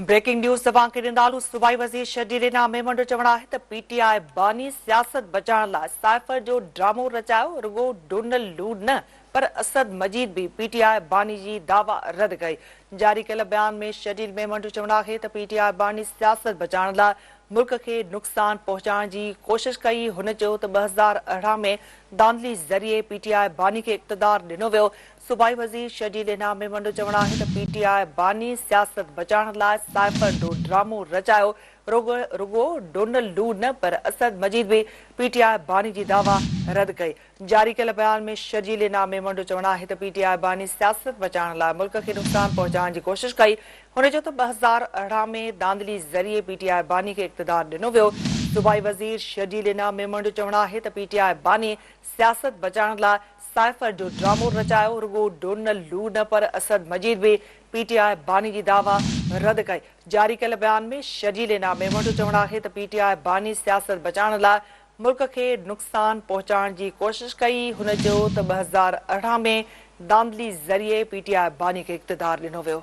Breaking news तव्हांखे ॾींदालू। सूबाई वज़ीर शहजीर इनाम मंडो चवण आहे त पीटीआई बानी सियासत बचाइण लाइ साइफ़र जो ड्रामो रचायो। रुगो डोनल्ड लू न पर असद मजीद भी पीटीआई बानी जी दावा रद्द कई। जारी कयल बयान में शहजीर मेमन जो चवण आहे त पीटीआई बानी सियासत बचाइण लाइ मुल्क खे नुक़सान पहुचाइण जी कोशिश कई। हुन चयो त 2018 में दांधली ज़रिए पीटीआई बानी खे इक़्तिदार ॾिनो वियो। सूबाई वज़ीर शहजीर इनाम मेमन जो चवण आहे त पीटीआई बानी सियासत बचाइण लाइ साइफ़र जो ड्रामो रचायो। रुगो डोनल्ड लू न पर असद मजीद भी पीटीआई बानी जी दावा रद्द कई। जारी कयल बयान में शहजीर इनाम मेमन जो चवण आहे त पीटीआई बानी सियासत बचाइण लाइ मुल्क खे नुक़सान पहुचाइण जी कोशिश कई। हुन चयो त 2018 में दांधली ज़रिए पीटीआई बानी खे इक़्तिदार ॾिनो वियो। सूबाई वज़ीर शहजीर इनाम मेमन जो चवण आहे त पीटीआई बानी सियासत बचाइण लाइ साइफ़र जो ड्रामो रचायो। रुगो डोनल्ड लू न पर असद मजीद भी पीटीआई बानी जी दावा रद्द कई। जारी कयल बयान में शहजीर इनाम मेमन जो चवण आहे त पीटीआई बानी सियासत बचाइण लाइ मुल्क खे नुक़सान पहुचाइण जी कोशिश कई। हुन चयो त 2018 में दांधली ज़रिए पीटीआई बानी खे इक़्तिदार ॾिनो वियो।